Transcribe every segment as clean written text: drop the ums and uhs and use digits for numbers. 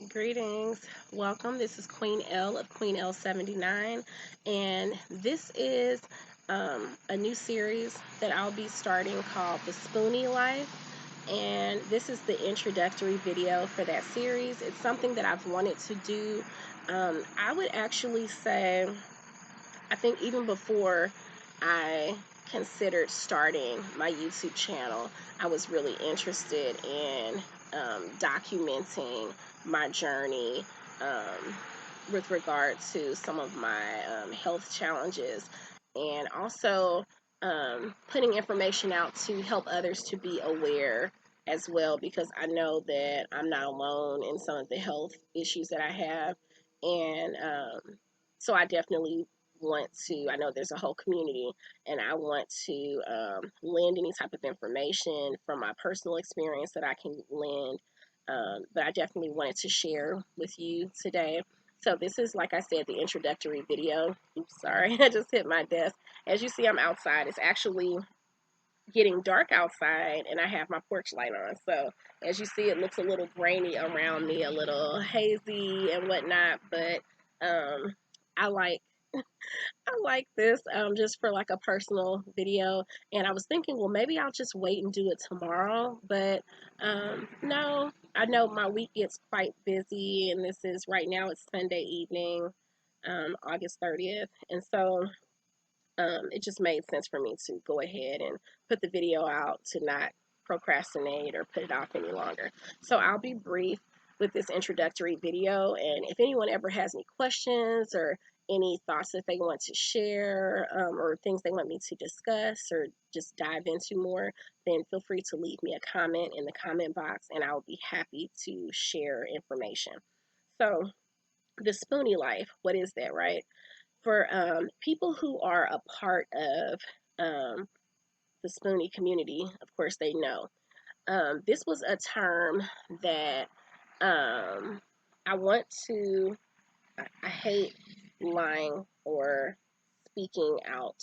Greetings. Welcome. This is Queen Elle of QueenElle79, and this is a new series that I'll be starting called the Spoonie Life. And this is the introductory video for that series. It's something that I've wanted to do. I would actually say, I think even before I considered starting my YouTube channel, I was really interested in documenting my journey with regard to some of my health challenges, and also putting information out to help others to be aware as well, because I know that I'm not alone in some of the health issues that I have. And so I definitely want to, I know there's a whole community, and I want to lend any type of information from my personal experience that I can lend. But I definitely wanted to share with you today. So this is, like I said, the introductory video. Oops, sorry, I just hit my desk. As you see, I'm outside. It's actually getting dark outside, and I have my porch light on. So as you see, it looks a little grainy around me, a little hazy and whatnot. But I like I like this just for like a personal video. And I was thinking, well, maybe I'll just wait and do it tomorrow. But no, I know my week gets quite busy, and this is right now, it's Sunday evening, August 30th. And so it just made sense for me to go ahead and put the video out, to not procrastinate or put it off any longer. So I'll be brief with this introductory video, and if anyone ever has any questions or any thoughts that they want to share, or things they want me to discuss or just dive into more, then feel free to leave me a comment in the comment box, and I'll be happy to share information. So the Spoonie Life, what is that, right? For people who are a part of the Spoonie community, of course, they know. This was a term that I want to, I hate lying or speaking out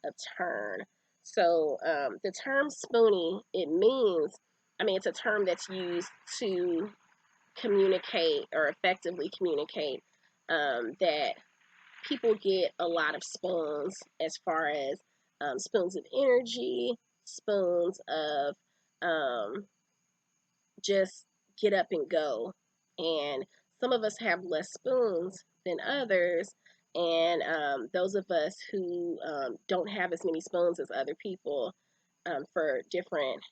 of turn. So the term Spoonie, it means, I mean, it's a term that's used to communicate or effectively communicate that people get a lot of spoons, as far as spoons of energy, spoons of just get up and go. And some of us have less spoons than others. And those of us who don't have as many spoons as other people, for different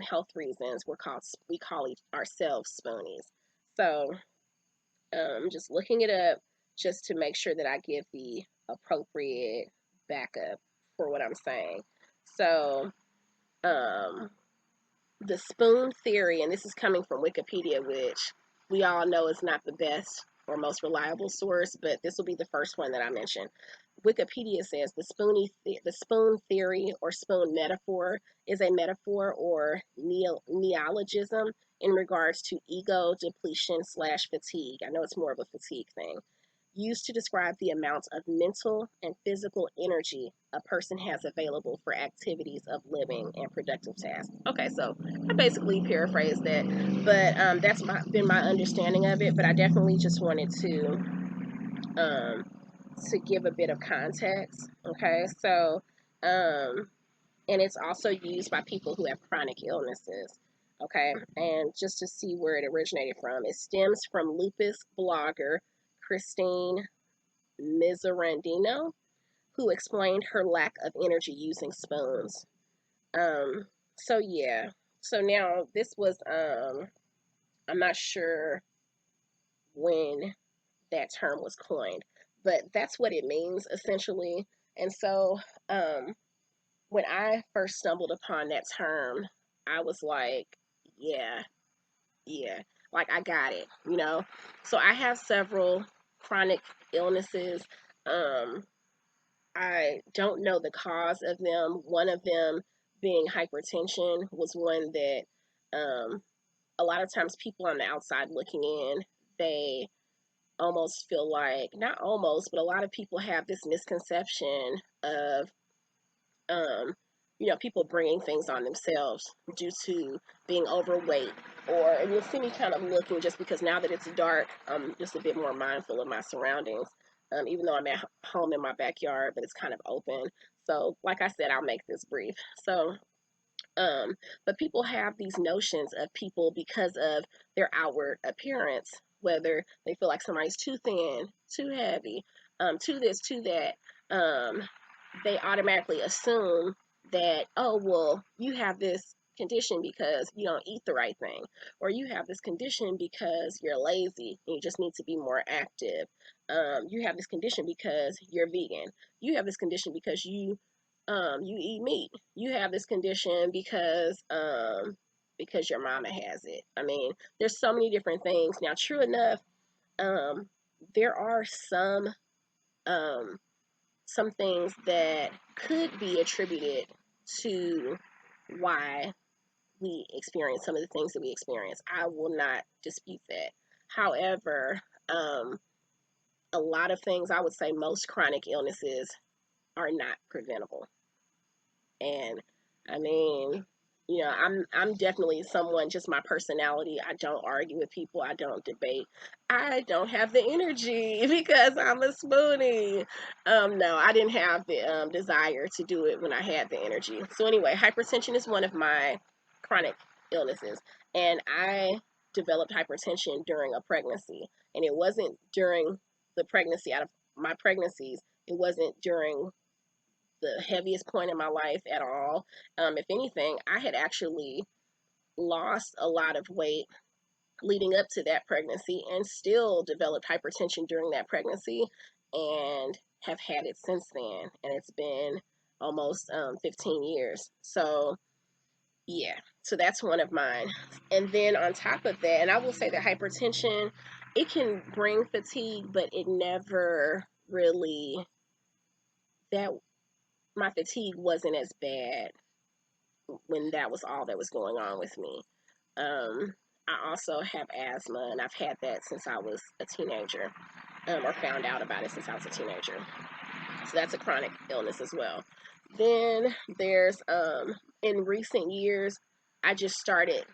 health reasons, we call ourselves spoonies. So just looking it up just to make sure that I give the appropriate backup for what I'm saying. So, the spoon theory, and this is coming from Wikipedia, which we all know is not the best or most reliable source, but this will be the first one that I mention. Wikipedia says the spoon theory or spoon metaphor is a metaphor or neologism in regards to ego depletion / fatigue. I know it's more of a fatigue thing, used to describe the amount of mental and physical energy a person has available for activities of living and productive tasks. Okay, so I basically paraphrased that, but that's been my understanding of it. But I definitely just wanted to give a bit of context. Okay, so and it's also used by people who have chronic illnesses. Okay, and just to see where it originated from, it stems from lupus blogger Christine Miserandino, who explained her lack of energy using spoons. Um, so yeah. So now this was I'm not sure when that term was coined, but that's what it means essentially. And so when I first stumbled upon that term, I was like, yeah, yeah, like I got it, you know. So I have several chronic illnesses. Um, I don't know the cause of them. One of them being hypertension was one that a lot of times people on the outside looking in, they almost feel like, not almost, but a lot of people have this misconception of, um, people bringing things on themselves due to being overweight, and you'll see me kind of looking, just because now that it's dark, I'm just a bit more mindful of my surroundings, even though I'm at home in my backyard, but it's kind of open. So like I said, I'll make this brief. So but people have these notions of people because of their outward appearance, whether they feel like somebody's too thin, too heavy, too this, too that. They automatically assume that, oh, well, you have this condition because you don't eat the right thing, or you have this condition because you're lazy and you just need to be more active. You have this condition because you're vegan. You have this condition because you eat meat. You have this condition because your mama has it. I mean, there's so many different things. Now, true enough, there are um, some things that could be attributed to why we experience some of the things that we experience. I will not dispute that. However, a lot of things, I would say most chronic illnesses are not preventable. And I mean, I'm definitely someone, just my personality, I don't argue with people, I don't debate. I don't have the energy because I'm a spoonie. No, I didn't have the desire to do it when I had the energy. So anyway, hypertension is one of my chronic illnesses, and I developed hypertension during a pregnancy, and it wasn't during the pregnancy. Out of my pregnancies, it wasn't during the heaviest point in my life at all. If anything, I had actually lost a lot of weight leading up to that pregnancy and still developed hypertension during that pregnancy and have had it since then. And it's been almost 15 years. So, yeah, so that's one of mine. And then on top of that, and I will say that hypertension, it can bring fatigue, but it never really, that my fatigue wasn't as bad when that was all that was going on with me. I also have asthma, and I've had that since I was a teenager, or found out about it since I was a teenager. So that's a chronic illness as well. Then there's, in recent years, I just started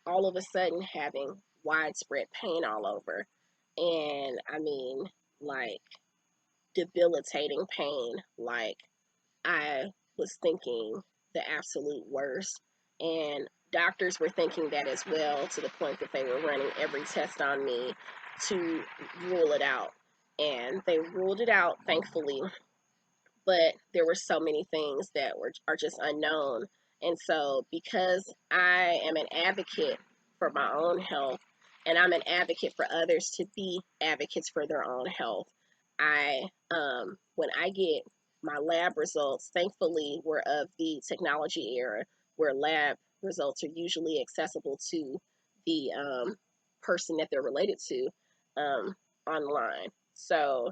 all of a sudden having widespread pain all over. And I mean, like, debilitating pain. Like, I was thinking the absolute worst. And doctors were thinking that as well, to the point that they were running every test on me to rule it out. And they ruled it out, thankfully, but there were so many things that are just unknown. And so, because I am an advocate for my own health, and I'm an advocate for others to be advocates for their own health, when I get my lab results, thankfully we're of the technology era where lab results are usually accessible to the person that they're related to online. So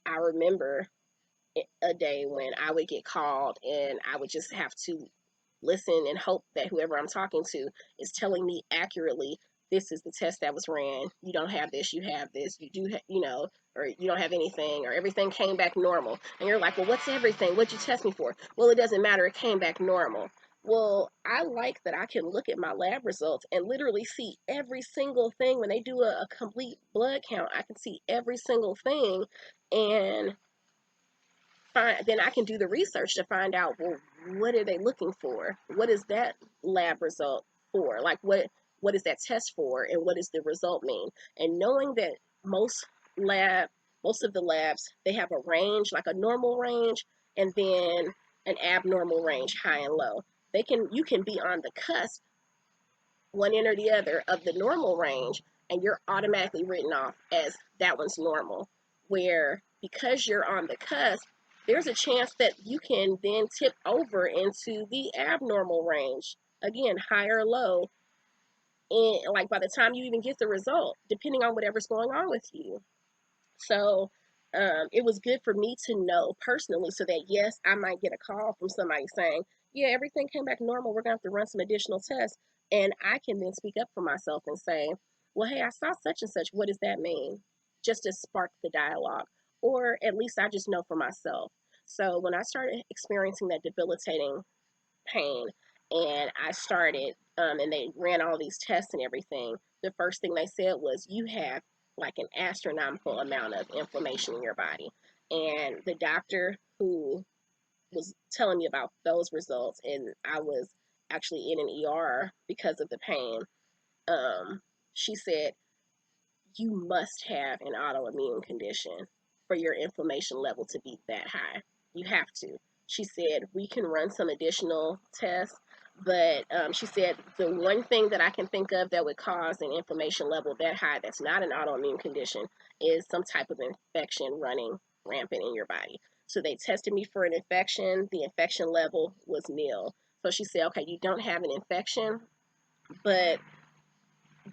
I remember a day when I would get called and I would just have to listen and hope that whoever I'm talking to is telling me accurately, this is the test that was ran. You don't have this, you have this, you do, or you don't have anything, or everything came back normal. And you're like, well, what's everything? What'd you test me for? Well, it doesn't matter. It came back normal. Well, I like that I can look at my lab results and literally see every single thing. When they do a complete blood count, I can see every single thing. And then I can do the research to find out, well, what are they looking for? What is that lab result for? Like, what is that test for, and what does the result mean? And knowing that most most of the labs, they have a range, like a normal range, and then an abnormal range, high and low. You can be on the cusp, one end or the other, of the normal range, and you're automatically written off as that one's normal. Where, because you're on the cusp, there's a chance that you can then tip over into the abnormal range, again, high or low, and like by the time you even get the result, depending on whatever's going on with you. So it was good for me to know personally, so that, yes, I might get a call from somebody saying, yeah, everything came back normal, we're going to have to run some additional tests. And I can then speak up for myself and say, well, hey, I saw such and such. What does that mean? Just to spark the dialogue. Or at least I just know for myself. So when I started experiencing that debilitating pain, and I started, and they ran all these tests and everything. The first thing they said was, you have like an astronomical amount of inflammation in your body. And the doctor who was telling me about those results, and I was actually in an ER because of the pain, she said, you must have an autoimmune condition for your inflammation level to be that high. You have to. She said, we can run some additional tests, but she said the one thing that I can think of that would cause an inflammation level that high that's not an autoimmune condition is some type of infection running rampant in your body. So they tested me for an infection. The infection level was nil. So she said, okay, you don't have an infection, but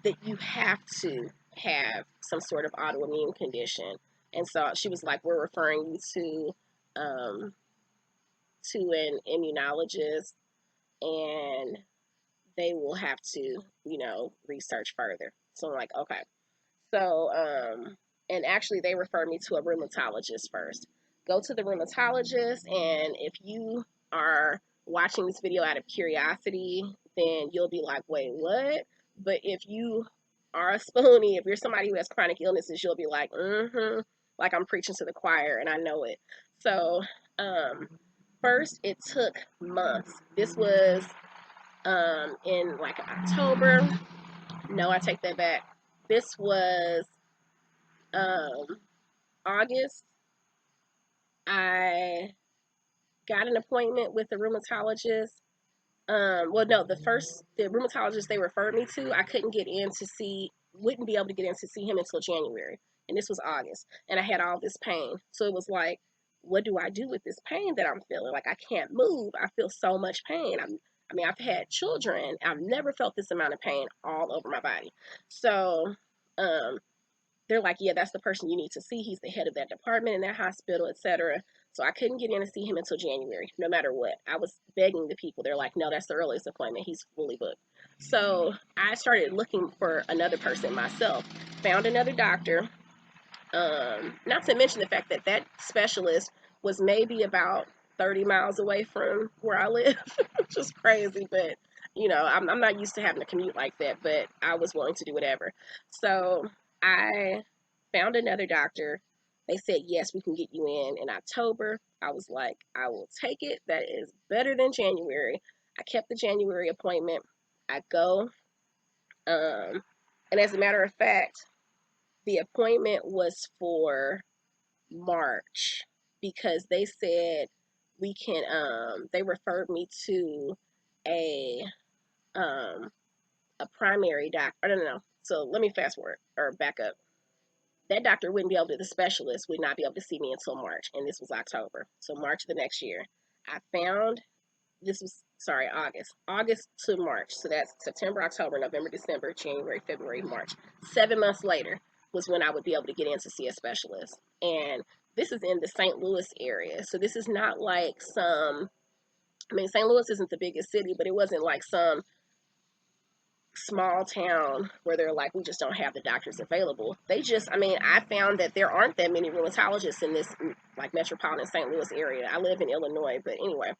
that you have to have some sort of autoimmune condition. And so she was like, we're referring you to an immunologist, and they will have to, research further. So I'm like, okay. So, and actually they referred me to a rheumatologist first. Go to the rheumatologist, and if you are watching this video out of curiosity, then you'll be like, wait, what? But if you are a Spoonie, if you're somebody who has chronic illnesses, you'll be like, like I'm preaching to the choir, and I know it. So, first it took months. This was in like October. No, I take that back. This was August. I got an appointment with the rheumatologist. Well, no, the rheumatologist they referred me to, I couldn't get in to see, wouldn't be able to get in to see him until January. And this was August. And I had all this pain. So it was like, what do I do with this pain that I'm feeling? Like, I can't move. I feel so much pain. I've had children. I've never felt this amount of pain all over my body. So, they're like, yeah, that's the person you need to see. He's the head of that department in that hospital, etc. So I couldn't get in to see him until January, no matter what. I was begging the people. They're like, no, that's the earliest appointment. He's fully booked. So I started looking for another person myself. Found another doctor. Not to mention the fact that that specialist was maybe about 30 miles away from where I live, which is crazy, but I'm not used to having to commute like that, but I was willing to do whatever. So I found another doctor. They said, yes, we can get you in October. I was like, I will take it. That is better than January. I kept the January appointment. I go. And as a matter of fact, the appointment was for March because they said we can, they referred me to a, a primary doctor. No. So let me fast forward or back up. That doctor wouldn't be able to, the specialist would not be able to see me until March, and this was October. So March of the next year, I found, August to March. So that's September, October, November, December, January, February, March. 7 months later was when I would be able to get in to see a specialist. And this is in the St. Louis area. So this is not like St. Louis isn't the biggest city, but it wasn't like some small town where they're like, we just don't have the doctors available. I found that there aren't that many rheumatologists in this like metropolitan St. Louis area. I live in Illinois, but anyway.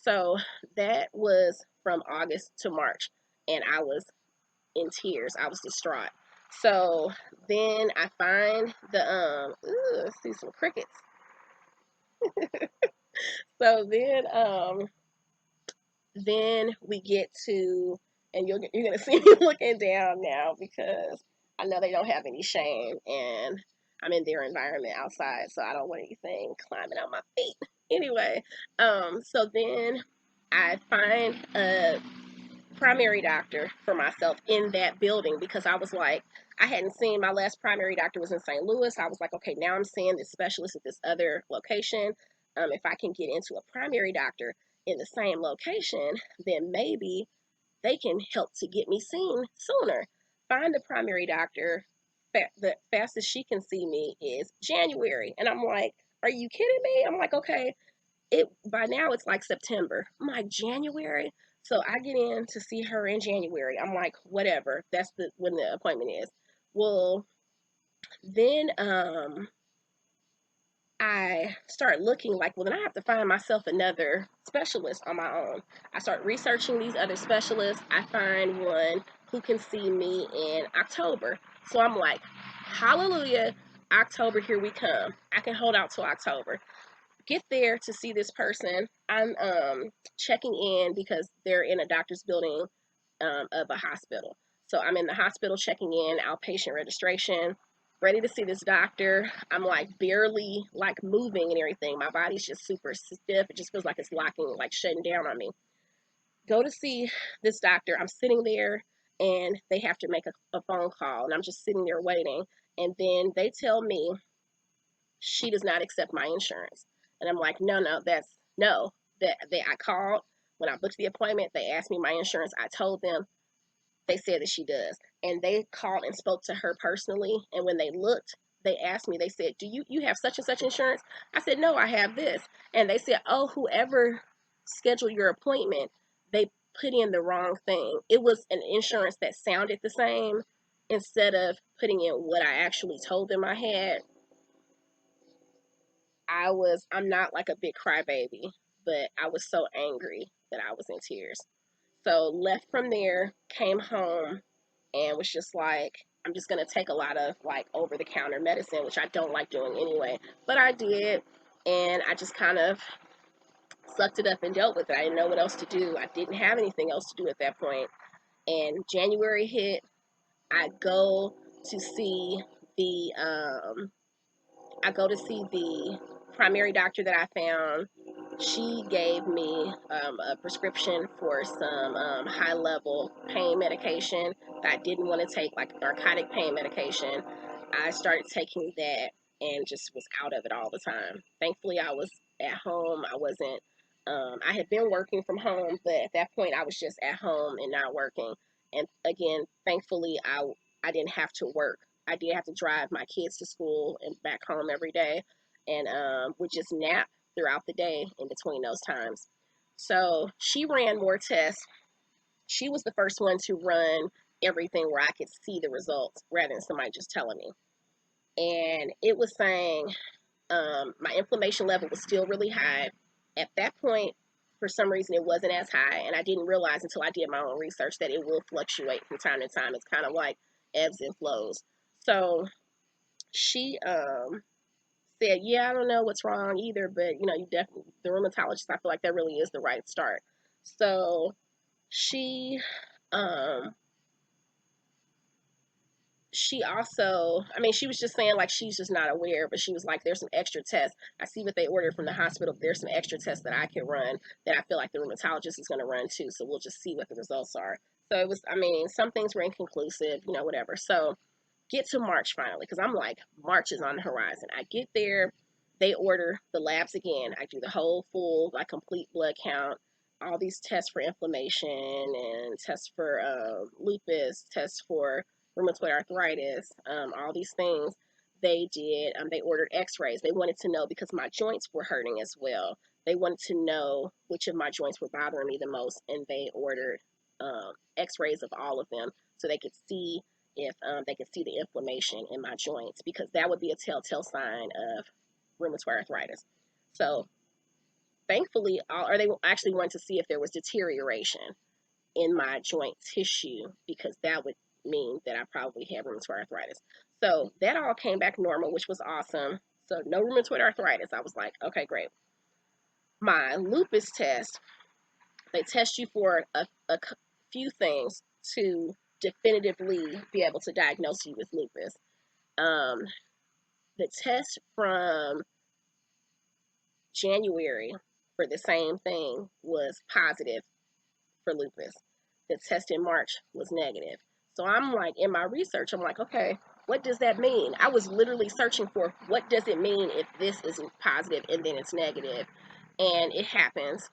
So that was from August to March, and I was in tears. I was distraught. So then I find let's see some crickets. So then we get to, and you're gonna see me looking down now because I know they don't have any shame, and I'm in their environment outside, so I don't want anything climbing on my feet. Anyway, so then I find a primary doctor for myself in that building because I was like, I hadn't seen, my last primary doctor was in St. Louis. I was like, okay, now I'm seeing this specialist at this other location. If I can get into a primary doctor in the same location, then maybe they can help to get me seen sooner. Find a primary doctor. The fastest she can see me is January. And I'm like, are you kidding me? I'm like, okay, by now it's like September. I'm like, January? So I get in to see her in January. I'm like, whatever. That's when the appointment is. Well, then I start looking like, well, then I have to find myself another specialist on my own. I start researching these other specialists. I find one who can see me in October. So I'm like, hallelujah, October, here we come. I can hold out till October. Get there to see this person. I'm checking in because they're in a doctor's building of a hospital. So I'm in the hospital checking in, outpatient registration, ready to see this doctor. I'm like barely like moving and everything. My body's just super stiff. It just feels like it's locking, like shutting down on me. Go to see this doctor. I'm sitting there and they have to make a phone call, and I'm just sitting there waiting. And then they tell me she does not accept my insurance. And I'm like, no, no. That I called when I booked the appointment. They asked me my insurance. I told them. They said that she does. And they called and spoke to her personally. And when they looked, they asked me, they said, do you have such and such insurance? I said, no, I have this. And they said, oh, whoever scheduled your appointment, they put in the wrong thing. It was an insurance that sounded the same. Instead of putting in what I actually told them I had, I'm not like a big crybaby, but I was so angry that I was in tears. So left from there, came home, and was just like, I'm just gonna take a lot of like over the counter medicine, which I don't like doing anyway, but I did, and I just kind of sucked it up and dealt with it. I didn't know what else to do. I didn't have anything else to do at that point. And January hit. I go to see the primary doctor that I found. She gave me a prescription for some high level pain medication that I didn't want to take, like narcotic pain medication. I started taking that and just was out of it all the time. Thankfully, I was at home. I wasn't, I had been working from home, but at that point, I was just at home and not working. And again, thankfully, I didn't have to work. I did have to drive my kids to school and back home every day, and would just nap throughout the day in between those times. So she ran more tests. She was the first one to run everything where I could see the results rather than somebody just telling me. And it was saying my inflammation level was still really high. At that point, for some reason, it wasn't as high, and I didn't realize until I did my own research that it will fluctuate from time to time. It's kind of like ebbs and flows. So she said, yeah, I don't know what's wrong either, but you definitely, the rheumatologist, I feel like that really is the right start. So she um she also, I mean, she was just saying like she's just not aware, but she was like, there's some extra tests. I see what they ordered from the hospital. There's some extra tests that I can run that I feel like the rheumatologist is going to run too. So we'll just see what the results are. So it was, I mean, some things were inconclusive, whatever. So get to March finally, because I'm like, March is on the horizon. I get there, they order the labs again. I do the whole full, like complete blood count, all these tests for inflammation and tests for lupus, tests for rheumatoid arthritis, all these things. They did, they ordered x-rays. They wanted to know because my joints were hurting as well. They wanted to know which of my joints were bothering me the most, and they ordered x-rays of all of them so they could see if they could see the inflammation in my joints, because that would be a telltale sign of rheumatoid arthritis. So thankfully, or they actually wanted to see if there was deterioration in my joint tissue, because that would mean that I probably have rheumatoid arthritis. So that all came back normal, which was awesome. So no rheumatoid arthritis. I was like, okay, great. My lupus test, they test you for a few things to definitively be able to diagnose you with lupus. Um, the test from January for the same thing was positive for lupus. The test in March was negative. So I'm like, in my research, I'm like, okay, what does that mean? I was literally searching for what does it mean if this is positive and then it's negative, and it happens.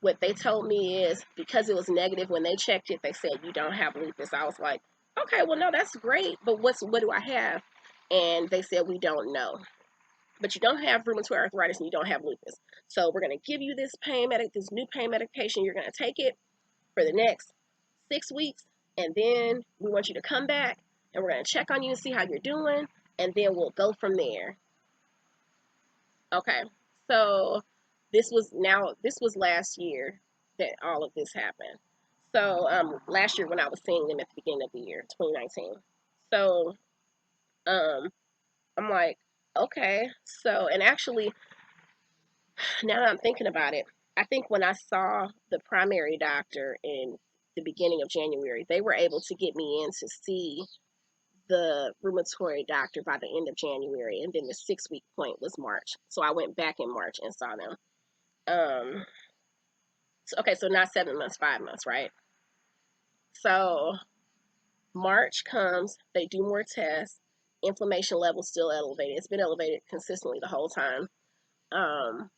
What they told me is because it was negative when they checked it, they said you don't have lupus. I was like, okay, well, no, that's great, but what do I have? And they said, we don't know. But you don't have rheumatoid arthritis and you don't have lupus. So we're going to give you this new pain medication. You're going to take it for the next 6 weeks, and then we want you to come back and we're going to check on you and see how you're doing, and then we'll go from there. Okay, so this was last year that all of this happened. So last year when I was seeing them at the beginning of the year, 2019. So um, I'm like, okay. So and actually, now that I'm thinking about it, I think when I saw the primary doctor in the beginning of January, they were able to get me in to see the rheumatoid doctor by the end of January, and then the 6 week point was March. So I went back in March and saw them. Okay, so not 7 months, 5 months, right? So March comes, they do more tests, inflammation level's still elevated. It's been elevated consistently the whole time. Um,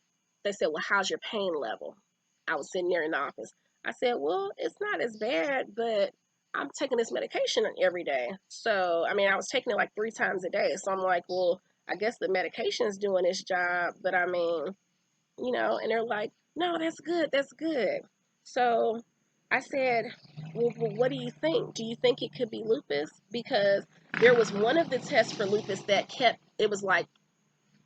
they said, well, how's your pain level? I was sitting there in the office. I said, well, it's not as bad, but I'm taking this medication every day. So, I mean, I was taking it like 3 times a day. So I'm like, well, I guess the medication is doing its job, but I mean, and they're like, no, that's good, that's good. So I said, well, what do you think? Do you think it could be lupus? Because there was one of the tests for lupus that it was like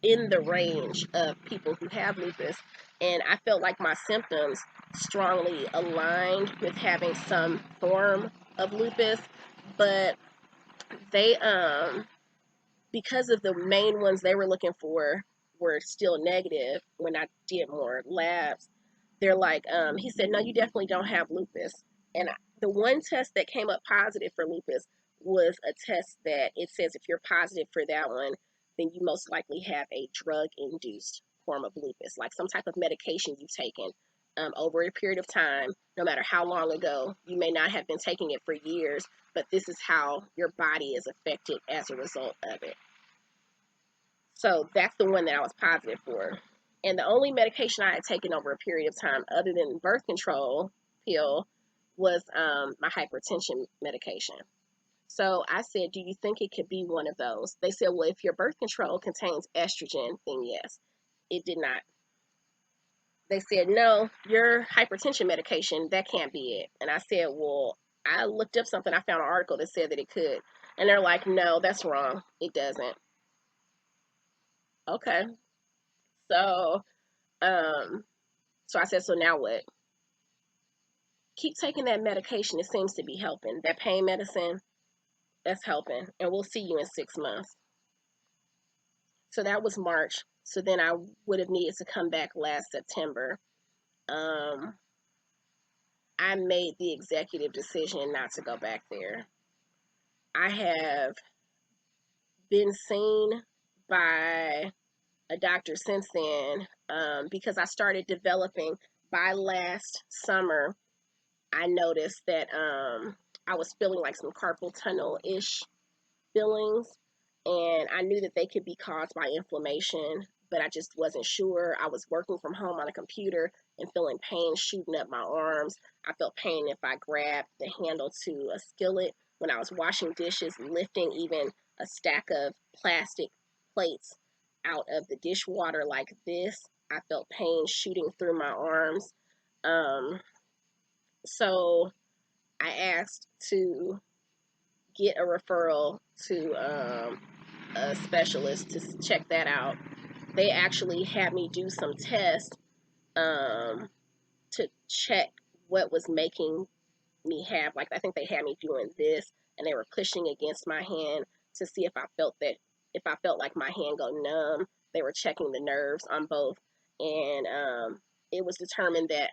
in the range of people who have lupus, and I felt like my symptoms strongly aligned with having some form of lupus, but they because of the main ones they were looking for were still negative when I did more labs. They're like, he said, no, you definitely don't have lupus. And the one test that came up positive for lupus was a test that it says if you're positive for that one, then you most likely have a drug induced form of lupus, like some type of medication you've taken over a period of time, no matter how long ago. You may not have been taking it for years, but this is how your body is affected as a result of it. So that's the one that I was positive for. And the only medication I had taken over a period of time, other than birth control pill, was my hypertension medication. So I said, do you think it could be one of those? They said, well, if your birth control contains estrogen, then yes. It did not. They said, no, your hypertension medication, that can't be it. And I said, well, I looked up something. I found an article that said that it could. And they're like, no, that's wrong. It doesn't. Okay. So, um, so I said, so now what? Keep taking that medication. It seems to be helping. That pain medicine, that's helping. And we'll see you in 6 months. So that was March. So then I would have needed to come back last September. Um, I made the executive decision not to go back there. I have been seen by a doctor since then because I started developing by last summer. I noticed that I was feeling like some carpal tunnel ish feelings, and I knew that they could be caused by inflammation, but I just wasn't sure. I was working from home on a computer and feeling pain shooting up my arms. I felt pain if I grabbed the handle to a skillet when I was washing dishes, lifting even a stack of plastic plates out of the dishwater like this. I felt pain shooting through my arms. Um, so I asked to get a referral to a specialist to check that out. They actually had me do some tests um, to check what was making me have, like, I think they had me doing this, and they were pushing against my hand to see if I felt like my hand go numb. They were checking the nerves on both, and it was determined that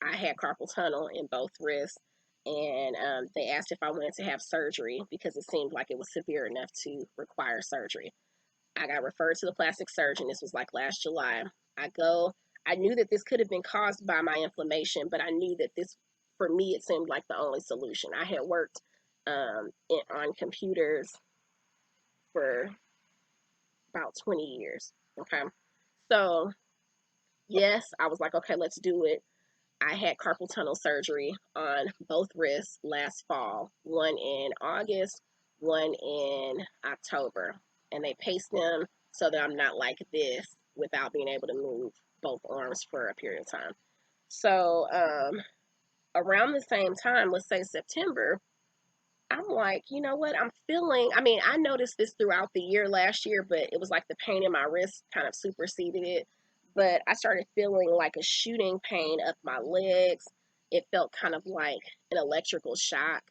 I had carpal tunnel in both wrists. And they asked if I wanted to have surgery because it seemed like it was severe enough to require surgery. I got referred to the plastic surgeon. This was like last July. I go. I knew that this could have been caused by my inflammation, but I knew that this, for me, it seemed like the only solution. I had worked on computers for about 20 years. Okay. So, yes, I was like, okay, let's do it. I had carpal tunnel surgery on both wrists last fall, one in August, one in October. And they paced them so that I'm not like this without being able to move both arms for a period of time. So around the same time, let's say September, I'm like, you know what? I'm feeling, I mean, I noticed this throughout the year last year, but it was like the pain in my wrist kind of superseded it. But I started feeling like a shooting pain up my legs. It felt kind of like an electrical shock.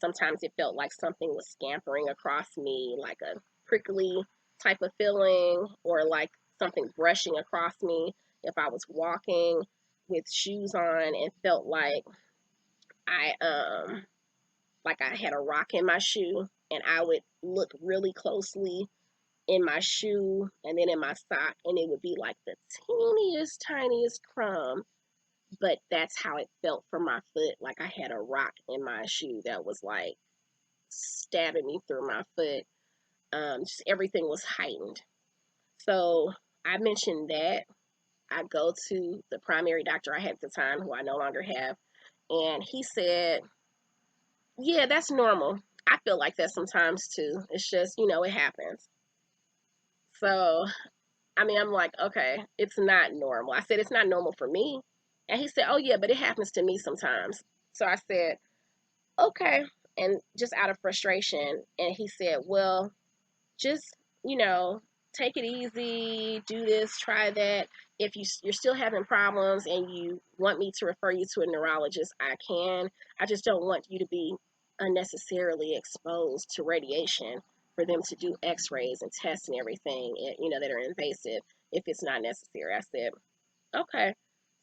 Sometimes it felt like something was scampering across me, like a prickly type of feeling, or like something brushing across me if I was walking with shoes on, and felt I like I had a rock in my shoe, and I would look really closely in my shoe and then in my sock, and it would be like the teeniest, tiniest crumb. But that's how it felt for my foot. Like I had a rock in my shoe that was like stabbing me through my foot. Just everything was heightened. So I mentioned that. I go to the primary doctor I had at the time, who I no longer have, and he said, yeah, that's normal. I feel like that sometimes too. It's just, it happens. So, I mean, I'm like, okay, it's not normal. I said, it's not normal for me. And he said, oh, yeah, but it happens to me sometimes. So I said, okay. And just out of frustration. And he said, well, just, you know, take it easy, do this, try that. If you're still having problems and you want me to refer you to a neurologist, I can. I just don't want you to be unnecessarily exposed to radiation for them to do x-rays and tests and everything, that are invasive if it's not necessary. I said, okay.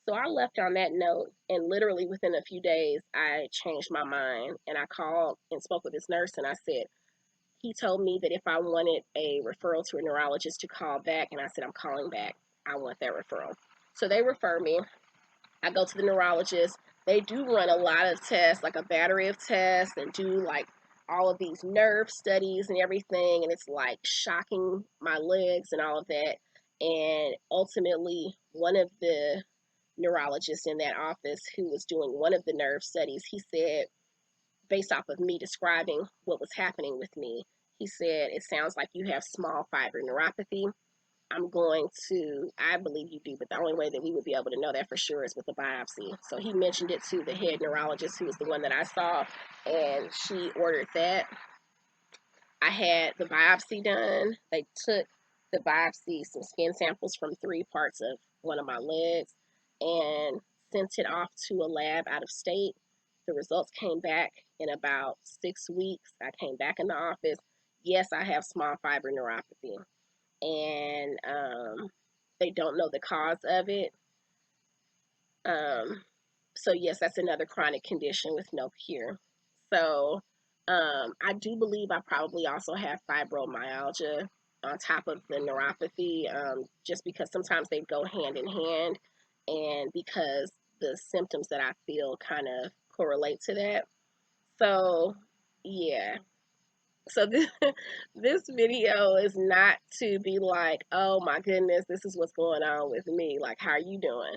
So I left on that note, and literally within a few days, I changed my mind, and I called and spoke with this nurse, and I said, he told me that if I wanted a referral to a neurologist to call back, and I said, I'm calling back. I want that referral. So they refer me. I go to the neurologist. They do run a lot of tests, like a battery of tests, and do like all of these nerve studies and everything. And it's like shocking my legs and all of that. And ultimately, one of the neurologists in that office who was doing one of the nerve studies, he said, based off of me describing what was happening with me, he said, it sounds like you have small fiber neuropathy. I believe you do, but the only way that we would be able to know that for sure is with a biopsy. So he mentioned it to the head neurologist, who was the one that I saw, and she ordered that. I had the biopsy done. They took the biopsy, some skin samples from 3 parts of one of my legs, and sent it off to a lab out of state. The results came back in about 6 weeks. I came back in the office. Yes, I have small fiber neuropathy, and they don't know the cause of it. So yes, that's another chronic condition with no cure. So I do believe I probably also have fibromyalgia on top of the neuropathy, just because sometimes they go hand in hand, and because the symptoms that I feel kind of correlate to that. So yeah. So this video is not to be like, oh my goodness, this is what's going on with me. Like, how are you doing?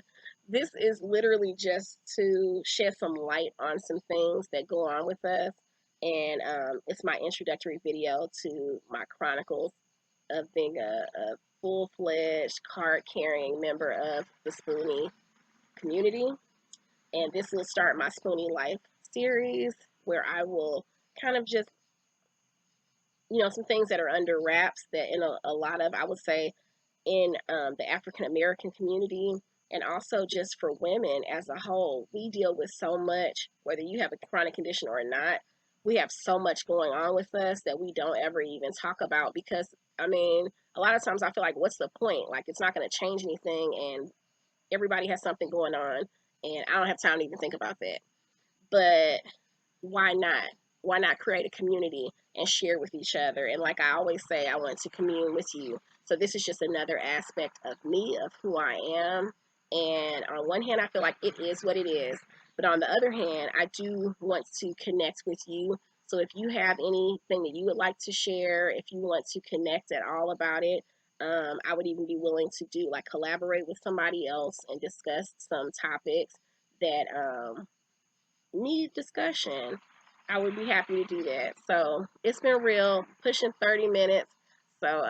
This is literally just to shed some light on some things that go on with us. And it's my introductory video to my chronicles of being a full-fledged card-carrying member of the Spoonie community. And this will start my Spoonie Life series, where I will kind of just, some things that are under wraps, that in a lot of, I would say, in the African American community, and also just for women as a whole, we deal with so much, whether you have a chronic condition or not. We have so much going on with us that we don't ever even talk about, because, I mean, a lot of times I feel like, what's the point? Like, it's not going to change anything, and everybody has something going on, and I don't have time to even think about that. But why not? Why not create a community and share with each other? And like I always say, I want to commune with you. So this is just another aspect of me, of who I am. And on one hand, I feel like it is what it is. But on the other hand, I do want to connect with you. So if you have anything that you would like to share, if you want to connect at all about it, I would even be willing to do like collaborate with somebody else and discuss some topics that need discussion. I would be happy to do that. So it's been real, pushing 30 minutes. So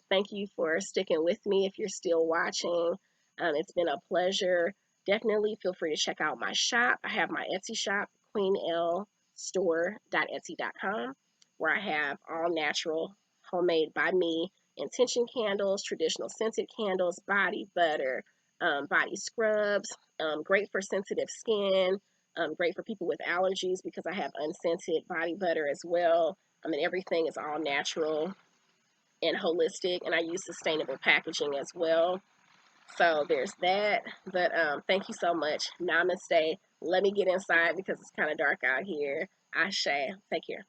thank you for sticking with me if you're still watching. It's been a pleasure. Definitely feel free to check out my shop. I have my Etsy shop, store.etsy.com, where I have all natural, homemade by me intention candles, traditional scented candles, body butter, body scrubs, great for sensitive skin, great for people with allergies because I have unscented body butter as well. I mean, everything is all natural and holistic, and I use sustainable packaging as well. So there's that. But thank you so much. Namaste. Let me get inside because it's kind of dark out here. Ashe. Take care.